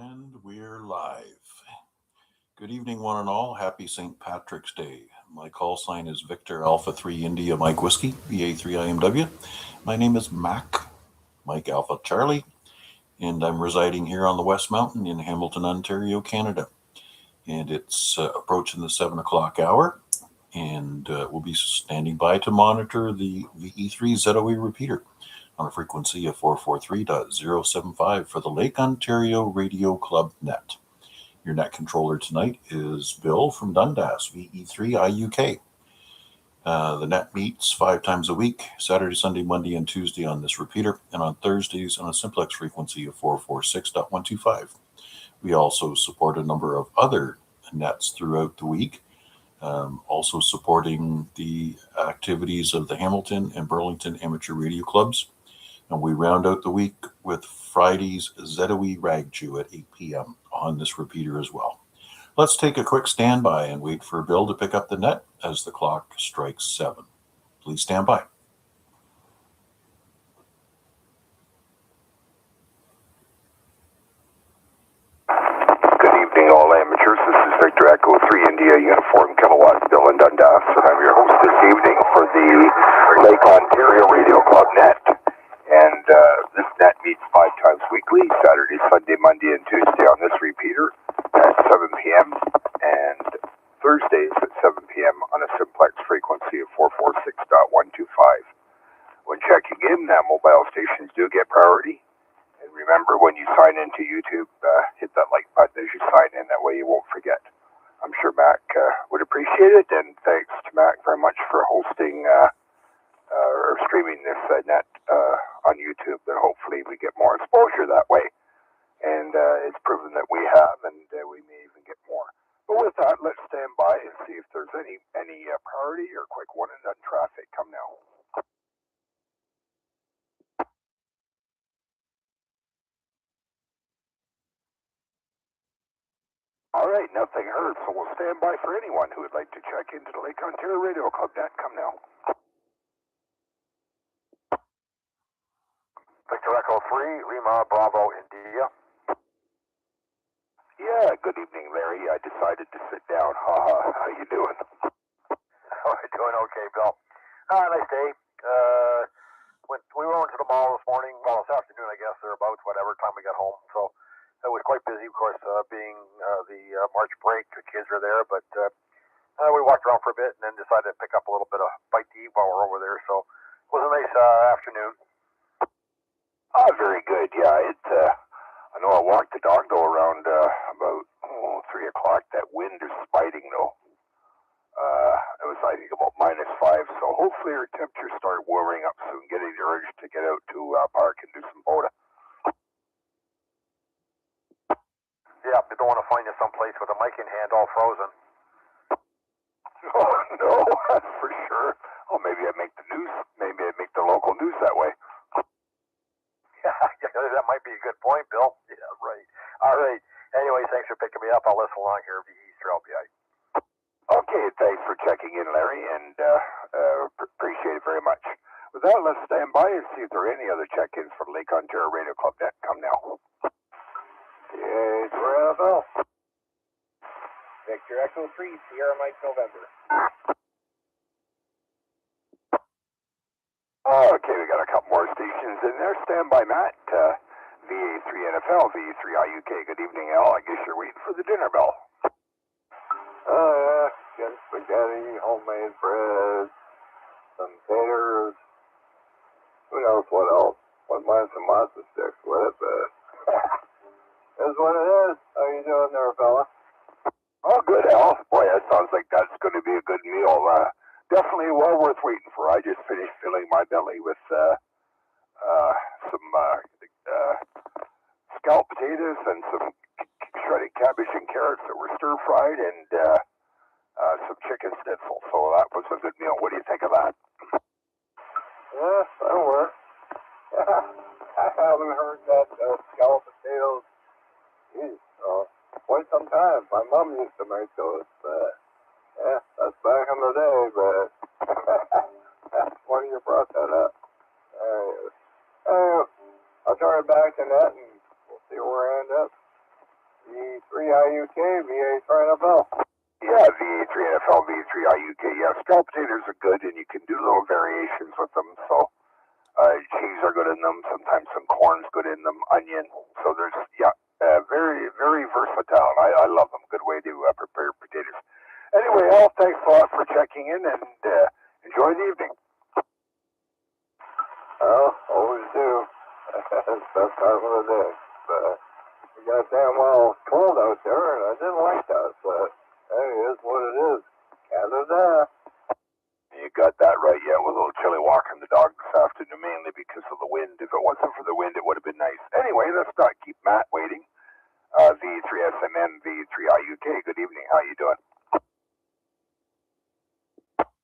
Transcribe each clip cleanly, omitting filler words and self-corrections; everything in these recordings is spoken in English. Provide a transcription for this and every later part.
And we're live. Good evening, one and all. Happy St. Patrick's Day. My call sign is Victor Alpha 3 India Mike Whiskey, VA3IMW. My name is Mac, Mike Alpha Charlie, and I'm residing here on the West Mountain in Hamilton, Ontario, Canada. And it's approaching the 7 o'clock hour, and we'll be standing by to monitor the VE3ZOE repeater on a frequency of 443.075 for the Lake Ontario Radio Club net. Your net controller tonight is Bill from Dundas, VE3IUK. The net meets 5 times a week, Saturday, Sunday, Monday, and Tuesday on this repeater, and on Thursdays on a simplex frequency of 446.125. We also support a number of other nets throughout the week, also supporting the activities of the Hamilton and Burlington Amateur Radio Clubs. And we round out the week with Friday's ZOE Ragju at 8 p.m. on this repeater as well. Let's take a quick standby and wait for Bill to pick up the net as the clock strikes 7. Please stand by. Good evening, all amateurs. This is Victor Echo 3 India Uniform Kilowatt, Bill in Dundas, and I'm your host this evening for the Lake Ontario Radio Club net. And this net meets 5 times weekly, Saturday, Sunday, Monday, and Tuesday on this repeater at 7 p.m. and Thursdays at 7 p.m. on a simplex frequency of 446.125. When checking in, mobile stations do get priority. And remember, when you sign into YouTube, hit that like button as you sign in. That way you won't forget. I'm sure Mac would appreciate it, and thanks to Mac very much for hosting or streaming this net on YouTube, and hopefully we get more exposure that way. And it's proven that we have, and we may even get more. But with that, let's stand by and see if there's any priority or quick one and done traffic. Come now. All right, nothing heard, so we'll stand by for anyone who would like to check into the Lake Ontario Radio Club net. Come now. Victor Echo 3, Lima Bravo, India. Yeah, good evening, Larry. I decided to sit down. How you doing? Doing okay, Bill. Nice day. We went to the mall this morning, well, this afternoon, I guess, thereabouts, whatever time we got home. So it was quite busy, of course, being the March break. The kids were there, but we walked around for a bit and then decided to pick up a little bit of bite to eat while we're over there. So it was a nice afternoon. Oh, very good. Yeah, I know I walked the dog though around about 3 o'clock. That wind is biting though. It was I think about -5. So hopefully our temperature started warming up soon, getting the urge to get out to park and do some boda. Yeah, you don't want to find you someplace with a mic in hand all frozen. Oh no, for sure. Oh, maybe I make the news. Maybe I make the local news that way. Yeah, that might be a good point, Bill. Yeah, right. All right. Anyway, thanks for picking me up. I'll listen along here, VE3LBI. Okay, thanks for checking in, Larry, and appreciate it very much. With that, let's stand by and see if there are any other check-ins for the Lake Ontario Radio Club net. Come now. Yeah, Bill. Victor Echo 3, Sierra Mike November. Okay, we got a couple more stations in there. Stand by, Matt. VA3NFL, VE3IUK. Good evening, Al. I guess you're waiting for the dinner bell. Oh, yeah. Get spaghetti, homemade bread, some taters. Who knows what else? Wouldn't mind some matzo sticks with it, but that's what it is. How you doing there, fella? Oh, good, Al. Boy, that sounds like that's going to be a good meal. Definitely well worth waiting for. I just finished filling my belly with some scalloped potatoes and some shredded cabbage and carrots that were stir-fried and some chicken schnitzel. So that was a good meal. What do you think of that? Yeah, that'll work. I haven't heard that scalloped potatoes quite some time. My mom used to make those, but yeah, that's back in the day, but that's funny you brought that up. There it is. I'll turn it back to that and we'll see where I end up. VE3IUK, VA3IMW. Yeah, VA3NFL, VE3IUK. Yeah, straw potatoes are good, and you can do little variations with them. So, cheese are good in them. Sometimes some corn's good in them. Onion. So there's very very versatile. I love them. Good way to prepare potatoes. Anyway, Al, thanks a lot for checking in, and enjoy the evening. Well, always do. That's the best time of the day. But it got damn well cold out there, and I didn't like that. But hey, it is what it is. Canada. You got that right, yeah. With a little chilly walking the dog this afternoon, mainly because of the wind. If it wasn't for the wind, it would have been nice. Anyway, let's not keep Matt waiting. V3SMM, V3IUK. Good evening. How you doing? Good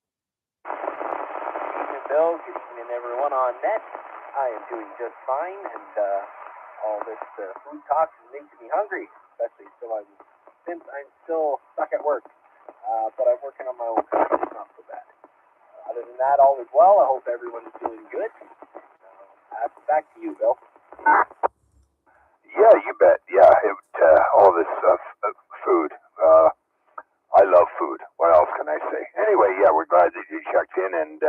evening, Bill. Good evening, everyone on net. I am doing just fine, and all this food talk is making me hungry, especially since I'm still stuck at work. But I'm working on my own food, so it's not so bad. Other than that, all is well. I hope everyone's doing good. Back to you, Bill. Yeah, you bet. Yeah, all this food. I love food. What else can I say? Anyway, yeah, we're glad that you checked in, and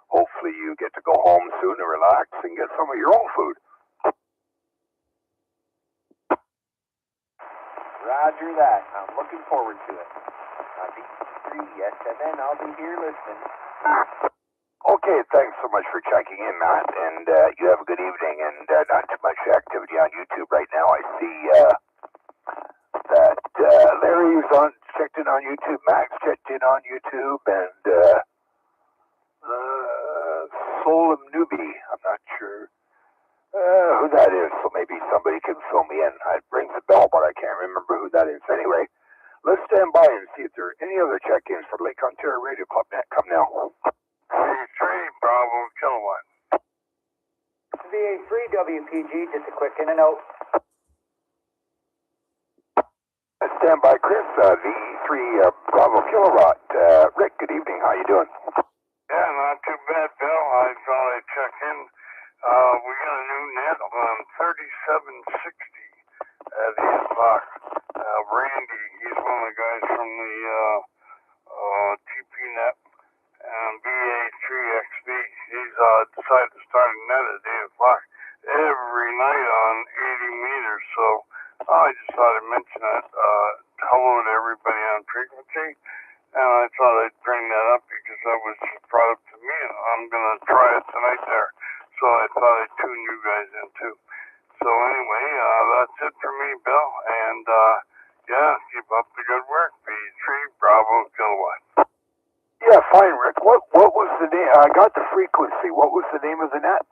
hopefully you get to go home soon and relax and get some of your own food. Roger that. I'm looking forward to it. VE3SMN, I'll be here listening. Okay, thanks so much for checking in, Matt, and you have a good evening, and not too much activity on YouTube right now. I see that Larry's checked in on YouTube, Max checked in on YouTube, and Solemn Newbie, I'm not sure who that is, so maybe somebody can fill me in. It rings a bell, but I can't remember who that is. Anyway, let's stand by and see if there are any other check-ins for Lake Ontario Radio Club Net. Come now. VA3 Bravo Kilowatt. VA3WPG, just a quick in and out. Stand by, Chris. VE3 Bravo Kilowatt. Rick, good evening. How you doing? Yeah, not too bad, Bill. I thought I'd check in. We got a new net on 3760 at 8 o'clock. Randy, he's one of the guys from the TP net. And VA3XB, he's decided to start a net at 8 o'clock every night on 80 meters. So I just thought I'd mention that. Hello to everybody on frequency. And I thought I'd bring that up because that was just brought up to me, and I'm going to try it tonight there. So I thought I'd tune you guys in too. So anyway, that's it for me, Bill. And yeah, keep up the good work. V3 Bravo Kilowatt. Yeah, fine, Rick. What was the name? I got the frequency. What was the name of the net?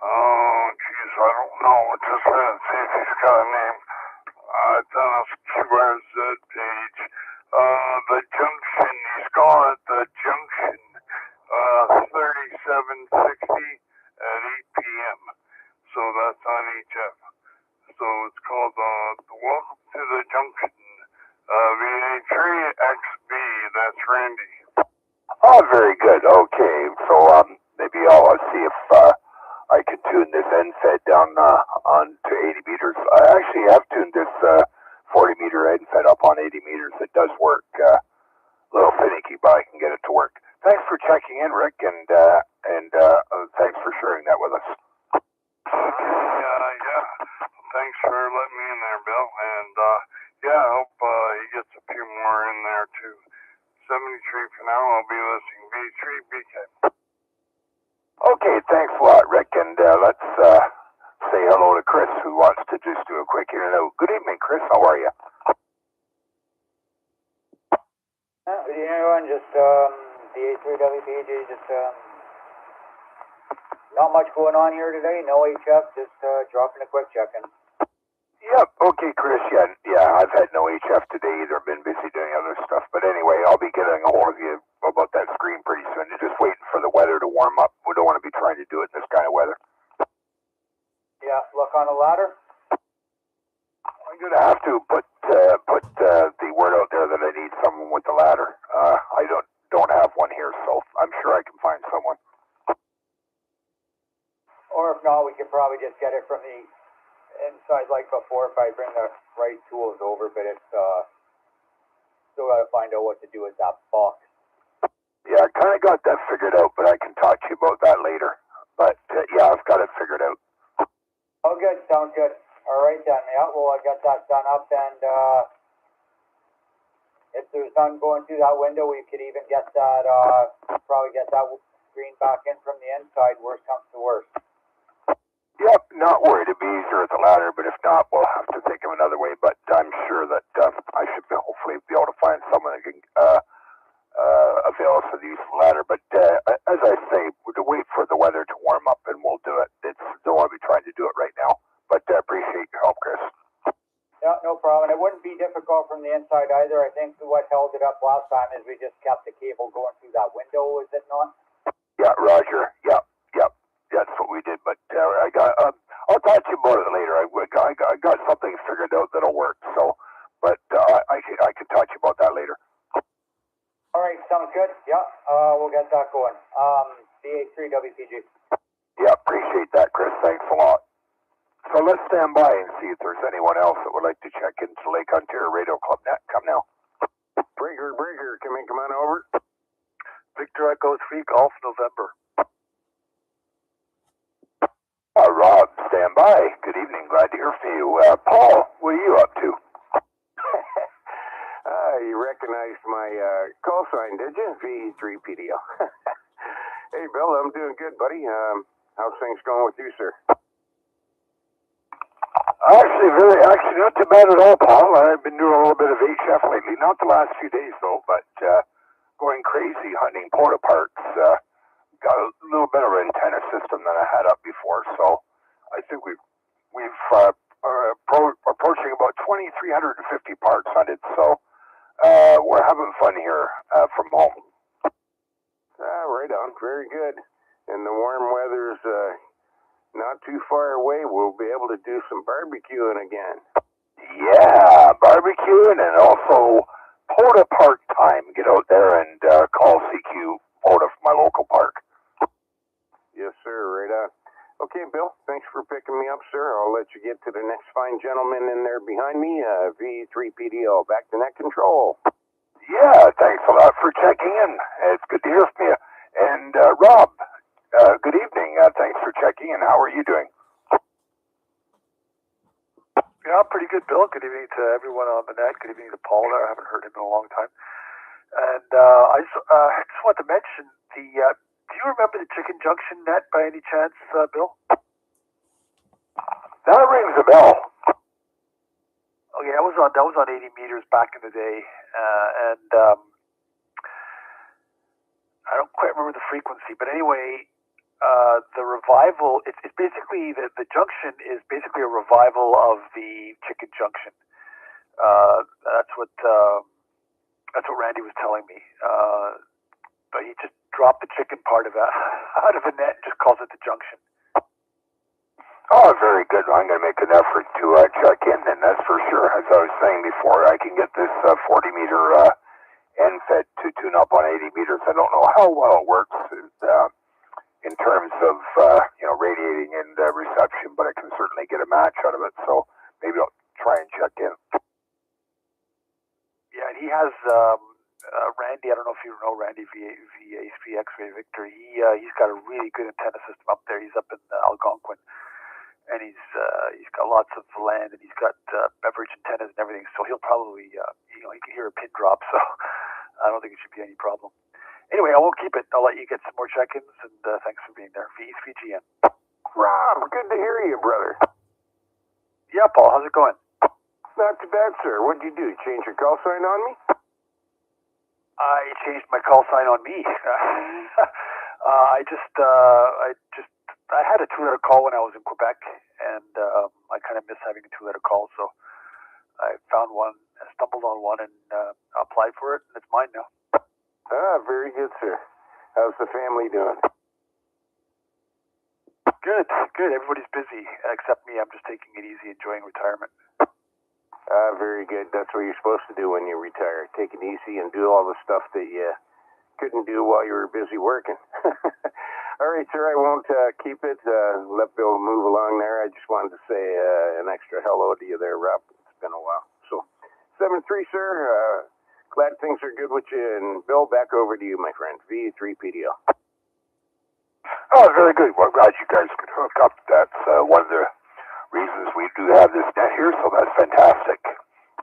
Oh, jeez, I don't know. Just gonna see if he's got a name. It's on a QRZ page. The Junction, he's calling it the Junction, 3760 at 8 p.m. So that's on HF. So it's called the Welcome to the Junction, VA3XB. That's Randy. Oh, very good. Okay, so maybe I'll see if I can tune this end fed down on to 80 meters. I actually have tuned this 40 meter end fed up on 80 meters. It does work. A little finicky, but I can get it to work. Thanks for checking in, Rick, and thanks for sharing that with us. Yeah. Thanks for letting me in there, Bill. And yeah, I hope he gets a few more in there too. 73 for now. I'll be listening. V3 BK. Okay, thanks a lot, Rick, and let's say hello to Chris, who wants to just do a quick in and out. Good evening, Chris. How are you? Good evening, everyone. Just VA3WPG. Just not much going on here today. No HF. Just dropping a quick check-in. Yep. Okay, Chris. Yeah. I've had no HF today either. Been busy doing other stuff. But anyway, I'll be getting a hold of you about that screen pretty soon. You're just waiting for the weather to warm up. We don't want to be trying to do it in this kind of weather. Yeah. Look on the ladder. I'm gonna have to put the word out there that I need someone with the ladder. I don't have one here, so I'm sure I can find someone. Or if not, we could probably just get it from the inside like before if I bring the right tools over, but it's still got to find out what to do with that box. Yeah, I kind of got that figured out, but I can talk to you about that later. But yeah, I've got it figured out. Oh, good. Sounds good. All right then. Yeah, well, I got that done up, and if there's none going through that window, we could even get that, probably get that screen back in from the inside. Worst comes to worst. Yep, not worried. It'd be easier at the ladder, but if not, we'll have to think of another way. But I'm sure that I should hopefully be able to find someone that can avail us of the use of the ladder. But as I say, we'll wait for the weather to warm up and we'll do it. Don't want to be trying to do it right now. But appreciate your help, Chris. Yeah, no problem. It wouldn't be difficult from the inside either. I think what held it up last time is we just kept the cable going through that window, is it not? Yeah, Roger. Yep. That's what we did. But I got. I'll talk to you about it later. I got something figured out that'll work. So, but I can talk to you about that later. All right, sounds good. Yeah, we'll get that going. VA3WPG. Yeah, appreciate that, Chris. Thanks a lot. So let's stand by and see if there's anyone else that would like to check into Lake Ontario Radio Club Net. Come now. Breaker, come on over. Victor Echo 3 Golf November. Rob, stand by. Good evening. Glad to hear from you. Paul, what are you up to? You recognized my call sign, did you? VE3PDO. Hey, Bill, I'm doing good, buddy. How's things going with you, sir? Actually, not too bad at all, Paul. I've been doing a little bit of HF lately. Not the last few days, though, but going crazy hunting porta parks. Got a little bit of an antenna system than I had up before, so I think we've approaching about 2,350 parks hunted, so we're having fun here from home. Right on. Very good. And the warm weather's not too far away. We'll be able to do some barbecuing again. Yeah, barbecuing and also porta park time. Get out there and call CQ porta from my local park. Yes, sir. Right on. Okay, Bill, thanks for picking me up, sir. I'll let you get to the next fine gentleman in there behind me, VE3PDO. Back to net control. Yeah, thanks a lot for checking in. It's good to hear from you. And Rob, good evening. Thanks for checking in. How are you doing? Yeah, I'm pretty good, Bill. Good evening to everyone on the net. Good evening to Paul there. I haven't heard him in a long time. And I just want to mention the... do you remember the Chicken Junction net by any chance, Bill? That rings a bell. Oh yeah, that was on 80 meters back in the day, and I don't quite remember the frequency, but anyway, the revival. It's basically the junction is basically a revival of the Chicken Junction. That's what Randy was telling me. But he just dropped the chicken part of it out of the net and just calls it the junction. Oh, very good. I'm going to make an effort to check in, and that's for sure. As I was saying before, I can get this 40-meter end fed to tune up on 80 meters. I don't know how well it works in terms of radiating and reception, but I can certainly get a match out of it. So maybe I'll try and check in. Yeah, and he has Randy. I don't know if you know Randy VA3IUK Victor. He's got a really good antenna system up there. He's up in Algonquin. And he's got lots of land, and he's got beverage antennas and everything. So he'll probably, he can hear a pin drop. So I don't think it should be any problem. Anyway, I won't keep it. I'll let you get some more check-ins, and thanks for being there. VE3GN. Rob, good to hear you, brother. Yeah, Paul, how's it going? Not too bad, sir. What'd you do? Change your call sign on me? I changed my call sign on me. I had a two-letter call when I was in Quebec, and I kind of miss having a two-letter call, so I found one, stumbled on one, and applied for it, and it's mine now. Very good, sir. How's the family doing? Good. Everybody's busy, except me. I'm just taking it easy, enjoying retirement. Very good. That's what you're supposed to do when you retire. Take it easy and do all the stuff that you couldn't do while you were busy working. All right, sir, I won't keep it. Let Bill move along there. I just wanted to say an extra hello to you there, Rob. It's been a while. So, 7-3, sir. Glad things are good with you. And Bill, back over to you, my friend. VE3PDL. Oh, very good. Well, I'm glad you guys could hook up. That's one of the reasons we do have this net here, so that's fantastic.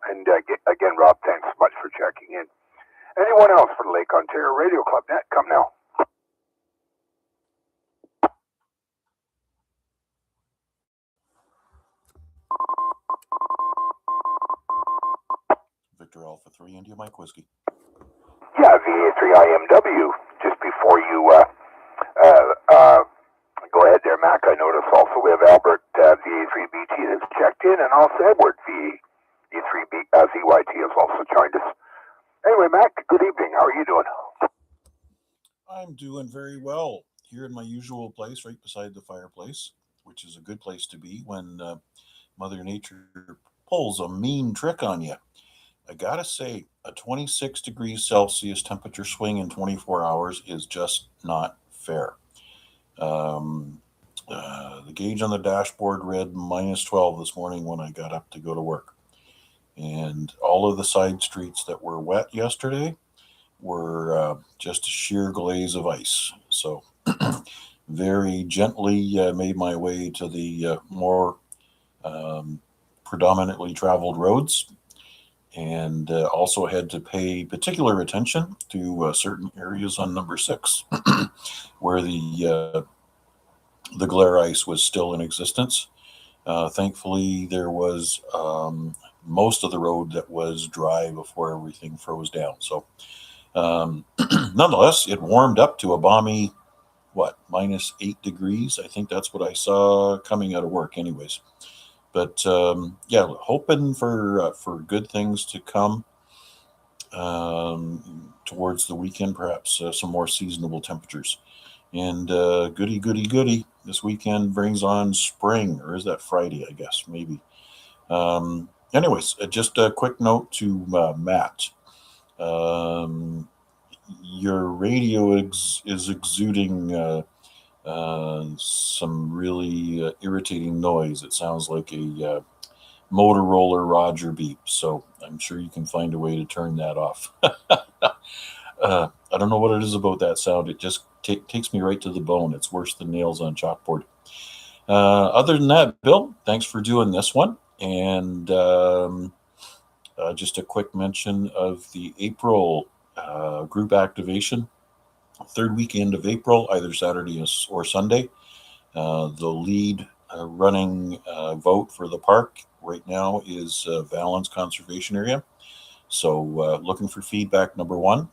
And again, Rob, thanks so much for checking in. Anyone else for the Lake Ontario Radio Club net? Come now. Victor Alpha 3 India Mike Whiskey. Yeah, VA3IMW. Just before you go ahead there, Mac, I notice also we have Albert VA3BT that's checked in, and also Edward VA3VYT has also joined us. Anyway, Mac, good evening. How are you doing? I'm doing very well here in my usual place, right beside the fireplace, which is a good place to be when Mother Nature pulls a mean trick on you. I gotta say, a 26 degrees Celsius temperature swing in 24 hours is just not fair. The gauge on the dashboard read minus 12 this morning when I got up to go to work. And all of the side streets that were wet yesterday were just a sheer glaze of ice. So very gently made my way to the more predominantly traveled roads, and also had to pay particular attention to certain areas on number 6 where the glare ice was still in existence. Thankfully, there was most of the road that was dry before everything froze down. So nonetheless, it warmed up to a balmy, minus 8 degrees. I think that's what I saw coming out of work anyways. But yeah, hoping for good things to come towards the weekend, perhaps some more seasonable temperatures. And goody, this weekend brings on spring, or is that Friday, I guess, maybe. Anyways, just a quick note to Matt. Your radio is exuding some really irritating noise. It sounds like a Motorola Roger beep, so I'm sure you can find a way to turn that off. I don't know what it is about that sound. It just takes me right to the bone. It's worse than nails on chalkboard. Other than that, Bill, thanks for doing this one. And just a quick mention of the April group activation, third weekend of April, either Saturday or Sunday. The lead running vote for the park right now is Valens Conservation Area. So looking for feedback, number one,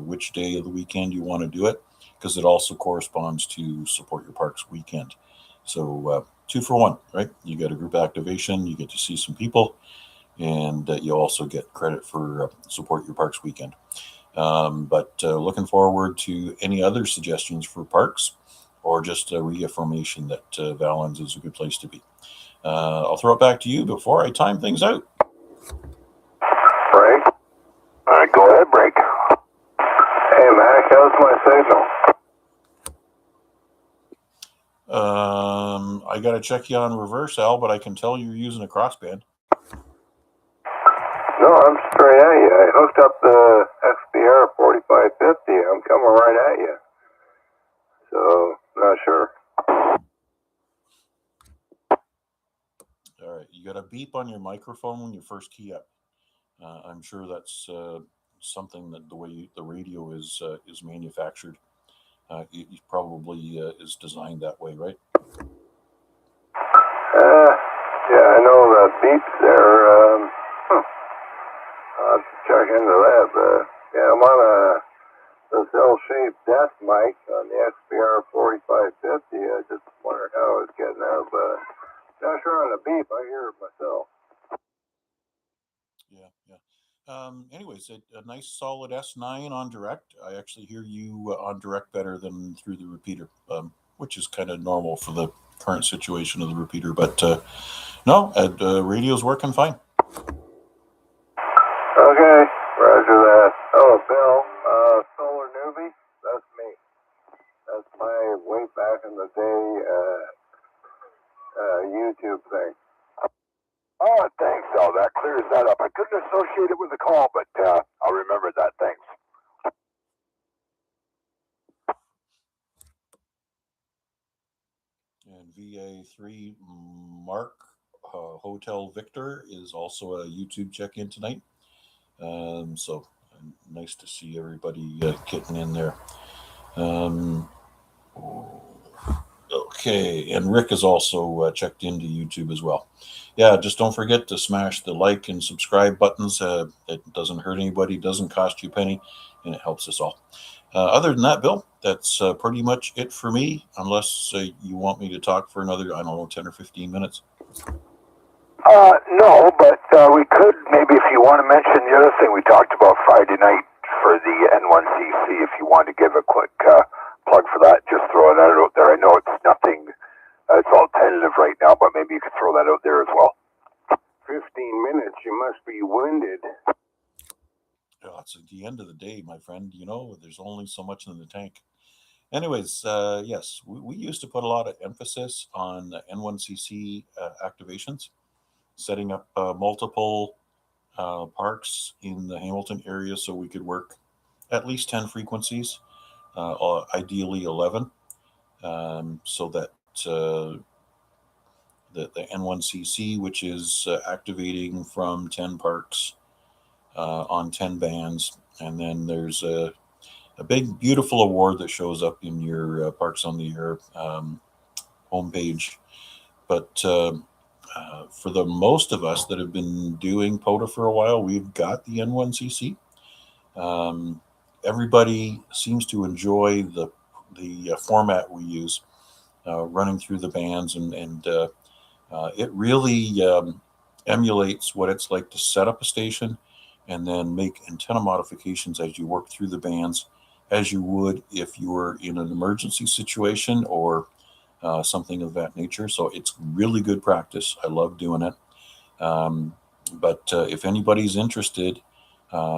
which day of the weekend you want to do it, because it also corresponds to Support Your Parks weekend. So 2 for 1, right? You get a group activation, you get to see some people, and you also get credit for Support Your Parks weekend. But looking forward to any other suggestions for parks, or just a reaffirmation that Valens is a good place to be. I'll throw it back to you before I time things out. Break. All right, go ahead, break. Hey, Mac, how's my signal? I got to check you on reverse, Al, but I can tell you're using a crossband. No, I'm straight at you. I hooked up the XBR 4550. I'm coming right at you. So, not sure. All right, you got a beep on your microphone when you first key up. I'm sure that's something that the way the radio is manufactured, it probably is designed that way, right? Yeah, I know the beeps there. I'll have to check into that, but yeah, I'm on this L-shaped desk mic on the XBR 4550. I just wondered how it's getting out, but not sure on the beep. I hear it myself. Yeah. Anyways, a nice solid S9 on direct. I actually hear you on direct better than through the repeater, which is kind of normal for the current situation of the repeater. But no, radio's working fine. Okay, roger that. Oh, Bill, Solar Newbie, that's me. That's my in the day YouTube thing. Oh, thanks, Al. That clears that up. I couldn't associate it with the call, but I'll remember that. Thanks. And VA3 Mark Hotel Victor is also a YouTube check-in tonight. So nice to see everybody getting in there. Okay, and Rick is also checked into YouTube as well. Yeah, just don't forget to smash the like and subscribe buttons. It doesn't hurt anybody, doesn't cost you a penny, and it helps us all. Other than that, Bill, that's pretty much it for me, unless you want me to talk for another, I don't know, 10 or 15 minutes. No, but we could maybe, if you want to mention the other thing we talked about Friday night for the N1CC, if you want to give a quick plug for that, just throw it out there. I know it's nothing, it's all tentative right now, but maybe you could throw that out there as well. 15 minutes, you must be winded. It's at the end of the day, my friend. You know, there's only so much in the tank. Anyways, yes, we used to put a lot of emphasis on N1CC activations, setting up multiple parks in the Hamilton area so we could work at least 10 frequencies, ideally 11, so that the N1CC, which is activating from 10 parks on 10 bands, and then there's a big, beautiful award that shows up in your Parks on the Air homepage. But for the most of us that have been doing POTA for a while, we've got the N1CC. Everybody seems to enjoy the format we use, running through the bands, and it really emulates what it's like to set up a station and then make antenna modifications as you work through the bands, as you would if you were in an emergency situation or something of that nature. So it's really good practice. I love doing it. But if anybody's interested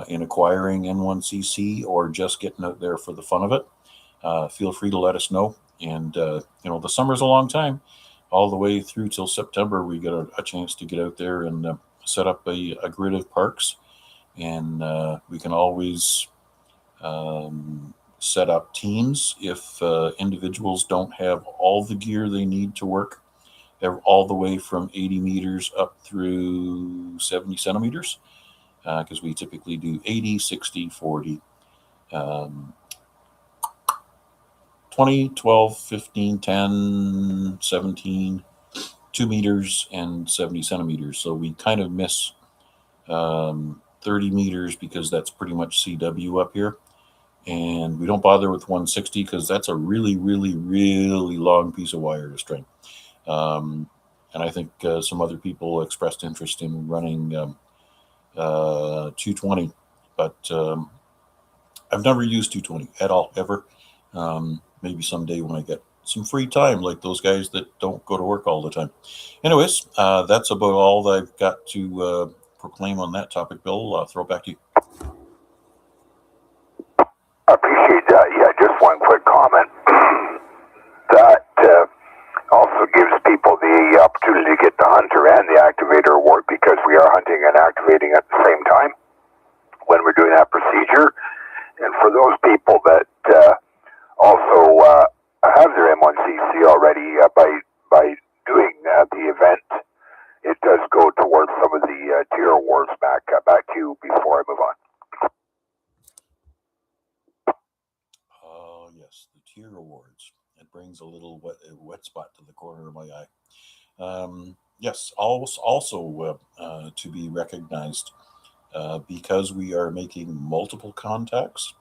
in acquiring N1CC or just getting out there for the fun of it, feel free to let us know. And, the summer's a long time. All the way through till September, we get a chance to get out there and set up a grid of parks. And we can always set up teams if individuals don't have all the gear they need to work. They're all the way from 80 meters up through 70 centimeters, because we typically do 80, 60, 40, 20, 12, 15, 10, 17, 2 meters, and 70 centimeters. So we kind of miss 30 meters because that's pretty much CW up here. And we don't bother with 160 because that's a really, really, really long piece of wire to string. And I think some other people expressed interest in running 220, but I've never used 220 at all, ever. Maybe someday when I get some free time, like those guys that don't go to work all the time. Anyways, that's about all that I've got to proclaim on that topic. Bill, I'll throw it back to you. I appreciate that. Yeah, just one quick comment. That also gives people the opportunity to get the hunter and the activator award, because we are hunting and activating at the same time when we're doing that procedure. And for those people that also have their M1CC already, by doing the event, it does go towards some of the tier awards. Back to you before I move on. Yes, the tier awards. It brings a little wet spot to the corner of my eye. Yes, also to be recognized, because we are making multiple contacts.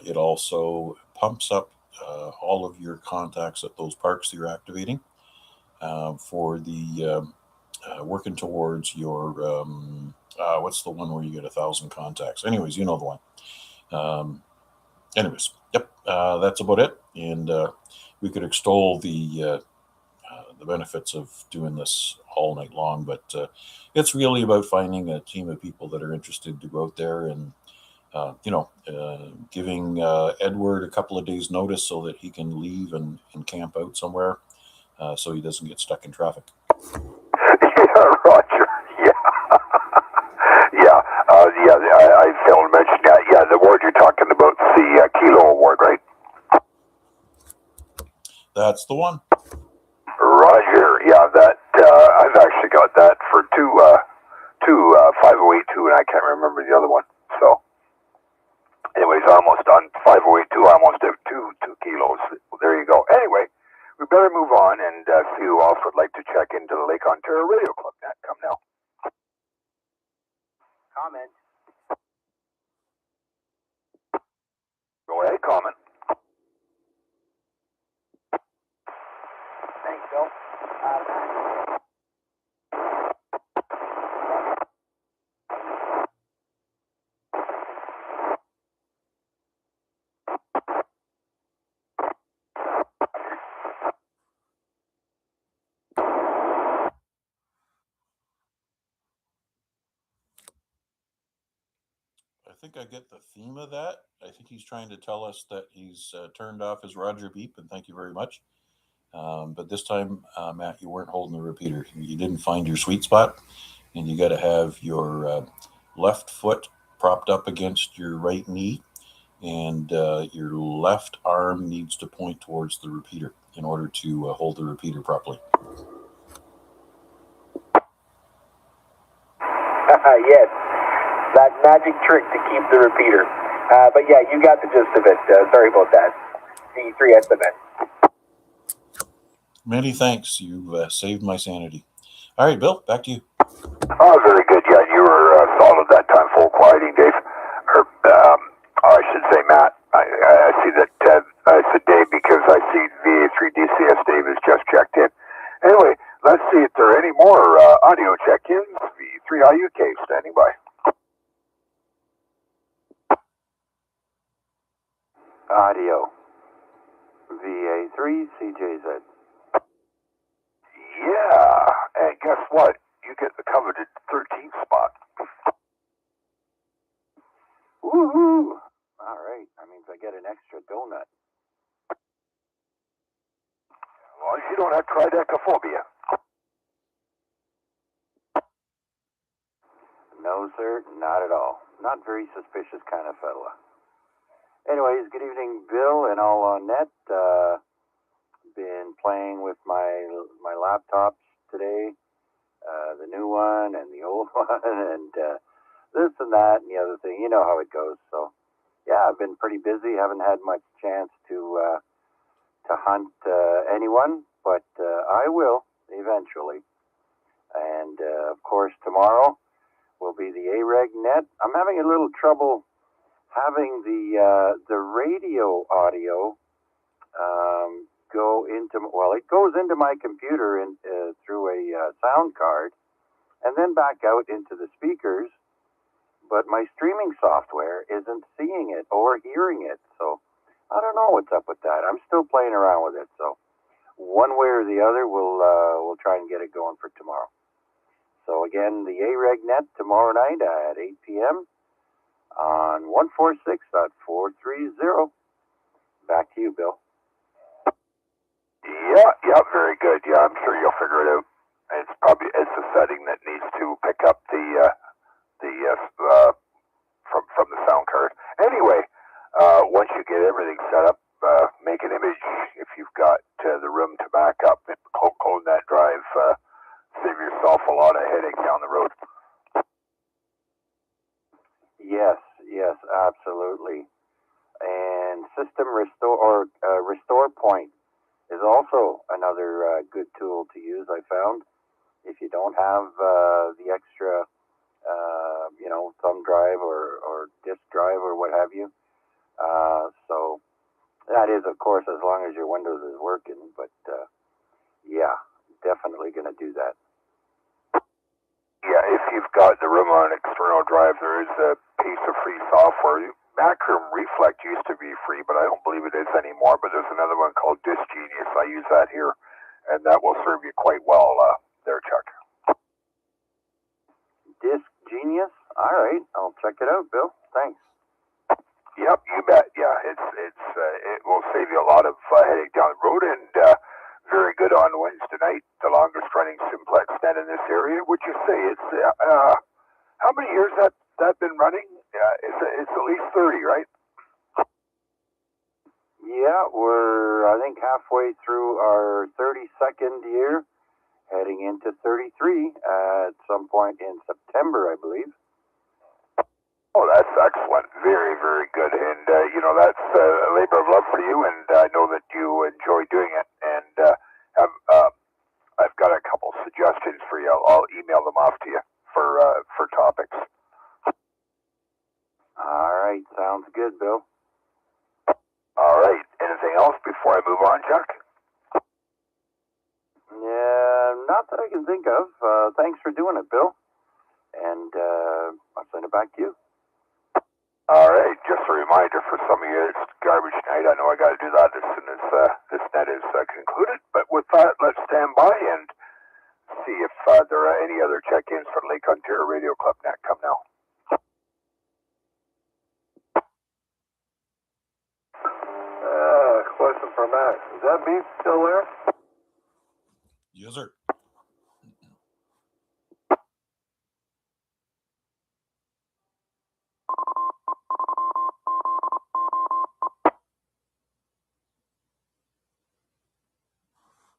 It also pumps up all of your contacts at those parks you're activating for the working towards your what's the one where you get 1,000 contacts? Anyways, you know the one. Anyways, yep, that's about it. And we could extol the benefits of doing this all night long, but it's really about finding a team of people that are interested to go out there and giving Edward a couple of days notice so that he can leave and camp out somewhere so he doesn't get stuck in traffic. Yeah, Roger. Yeah. Yeah. I failed to mention that. Yeah, the award you're talking about, the Kilo Award, right? That's the one. Roger. Yeah, that I've actually got that for two 5082, and I can't remember the other one. So, anyways, almost done 5082. I almost have two kilos. There you go. Anyway, we better move on and see who else would like to check into the Lake Ontario Radio Club net. Come now. Comment. Go ahead, comment. Thanks, Bill. I think I get the theme of that. I think he's trying to tell us that he's turned off his Roger beep, and thank you very much. But this time, Matt, you weren't holding the repeater. You didn't find your sweet spot, and you got to have your left foot propped up against your right knee, and your left arm needs to point towards the repeater in order to hold the repeater properly. Yes, that magic trick to keep the repeater. But yeah, you got the gist of it. Sorry about that. VE3IMW. Many thanks. You've saved my sanity. All right, Bill, back to you. Oh, very good. Yeah, you were solid that time. Full quieting, Dave. Or, I should say Matt. I see that. I said Dave because I see VA3DCS Dave has just checked in. Anyway, let's see if there are any more audio check-ins. VE3IUK standing by. Audio. VA3CJZ. Yeah, and guess what? You get the coveted 13th spot. Woohoo! All right, that means I get an extra donut. As long as you don't have tridecaphobia. No, sir, not at all. Not very suspicious kind of fella. Anyways, good evening, Bill, and all on net. Been playing with my laptops today, the new one and the old one, and this and that and the other thing. You know how it goes. So, yeah, I've been pretty busy. Haven't had much chance to hunt anyone, but I will eventually. And of course, tomorrow will be the AREG net. I'm having a little trouble having the radio audio go into, well, it goes into my computer through a sound card and then back out into the speakers, but my streaming software isn't seeing it or hearing it. So I don't know what's up with that. I'm still playing around with it. So one way or the other, we'll try and get it going for tomorrow. So again, the AREG net tomorrow night at 8 p.m. on 146.430. Back to you, Bill. Yeah, very good. Yeah, I'm sure you'll figure it out. It's a setting that needs to pick up the from the sound card. Anyway, once you get everything set up, make an image if you've got the room to back up and clone that drive. Save yourself a lot of headache down the road. Yes, absolutely. And system restore or restore point is also another good tool to use, I found. If you don't have the extra, thumb drive or disk drive or what have you. So that is, of course, as long as your Windows is working. But yeah, definitely going to do that. Yeah, if you've got the room on external drive, there is a piece of free software. Macroom Reflect used to be free, but I don't believe it is anymore. But there's another one called Disk Genius. I use that here, and that will serve you quite well there, Chuck. Disk Genius? All right, I'll check it out, Bill. Thanks. Yep, you bet. Yeah, it will save you a lot of heading down the road, and very good on Wednesday night. The longest running simplex net in this area. Would you say it's how many years that been running? It's at least 30, right? Yeah, we're, I think, halfway through our 32nd year, heading into 33 at some point in September, I believe. Oh, that's excellent. Very, very good. And, that's a labor of love for you, and I know that you enjoy doing it. And I've got a couple suggestions for you. I'll email them off to you for topics. All right, sounds good, Bill. All right. Anything else before I move on, Chuck? Yeah, not that I can think of. Thanks for doing it, Bill. And I'll send it back to you. All right. Just a reminder for some of you, it's garbage night. I know I got to do that as soon as this net is concluded. But with that, let's stand by and see if there are any other check-ins for Lake Ontario Radio Club net. Come now. Question for Matt. Is that beef still there? Yes, sir.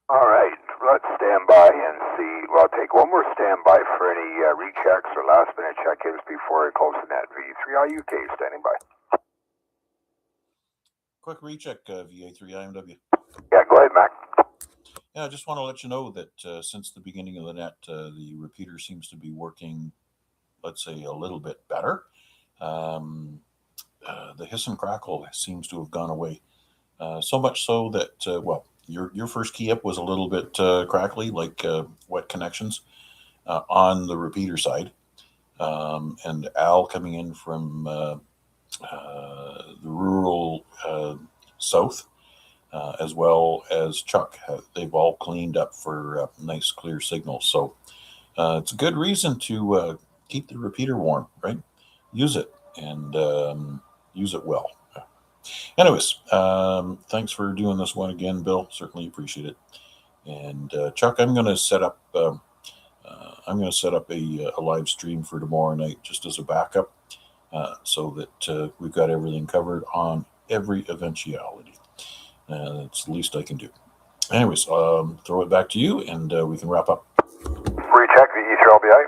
All right, let's stand by and see. Well, I'll take one more standby for any rechecks or last-minute check-ins before I close the net. VE3IUK standing by. Quick recheck, VA3IMW. Yeah, go ahead, Mac. Yeah, I just want to let you know that since the beginning of the net, the repeater seems to be working, let's say, a little bit better. The hiss and crackle seems to have gone away. So much so that, your first key up was a little bit crackly, like wet connections on the repeater side. And Al coming in from the rural south, as well as Chuck, they've all cleaned up for nice clear signals. So it's a good reason to keep the repeater warm, right? Use it and use it well. Anyways, thanks for doing this one again, Bill. Certainly appreciate it. And Chuck, I'm going to set up. I'm going to set up a live stream for tomorrow night, just as a backup, so that we've got everything covered on every eventuality. That's the least I can do. Anyways, throw it back to you, and we can wrap up. Recheck the VE3LBI.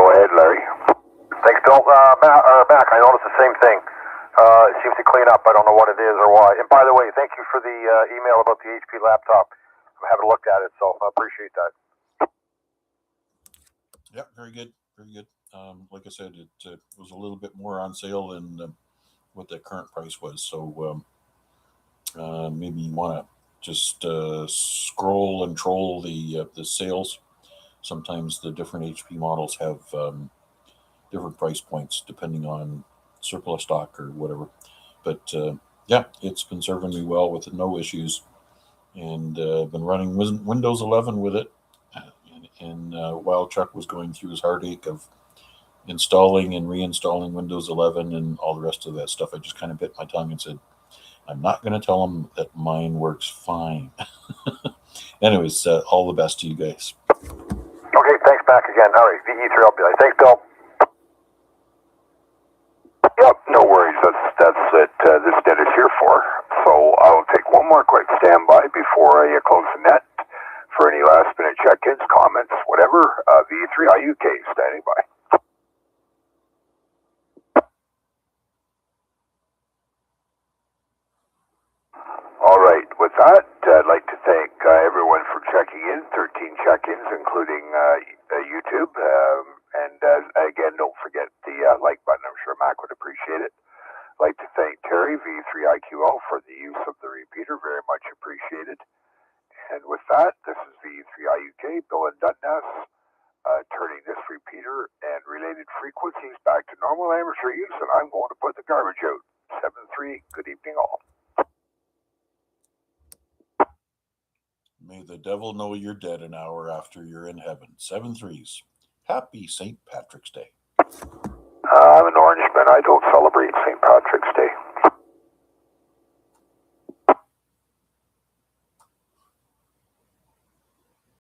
Go ahead, Larry. Thanks, Bill. Mac, I noticed the same thing. It seems to clean up. I don't know what it is or why. And by the way, thank you for the email about the HP laptop. I haven't looked at it, so I appreciate that. Yeah, very good, very good. Like I said, it was a little bit more on sale than what the current price was. So maybe you want to just scroll and troll the sales. Sometimes the different HP models have different price points depending on surplus stock or whatever. But yeah, it's been serving me well with no issues, and been running Windows 11 with it. And while Chuck was going through his heartache of installing and reinstalling Windows 11 and all the rest of that stuff, I just kind of bit my tongue and said, I'm not going to tell him that mine works fine. Anyways, all the best to you guys. Okay, thanks, back again. All right, VE3LBI. Thanks, Bill. Yep, no worries. That's what this net is here for. So I'll take one more quick standby before I close the net for any last-minute check-ins, comments, whatever. VE3IUK standing by. All right. With that, I'd like to thank everyone for checking in. 13 check-ins, including YouTube. And again, don't forget the like button. I'm sure Mac would appreciate it. I'd like to thank Terry, VE3IQL, for the use of the repeater. Very much appreciated. And with that, this is VE3IUK, Bill and Dundas, turning this repeater and related frequencies back to normal amateur use, and I'm going to put the garbage out. 7-3, good evening all. May the devil know you're dead an hour after you're in heaven. 7 3s. Happy St. Patrick's Day. I'm an Orangeman. I don't celebrate St. Patrick's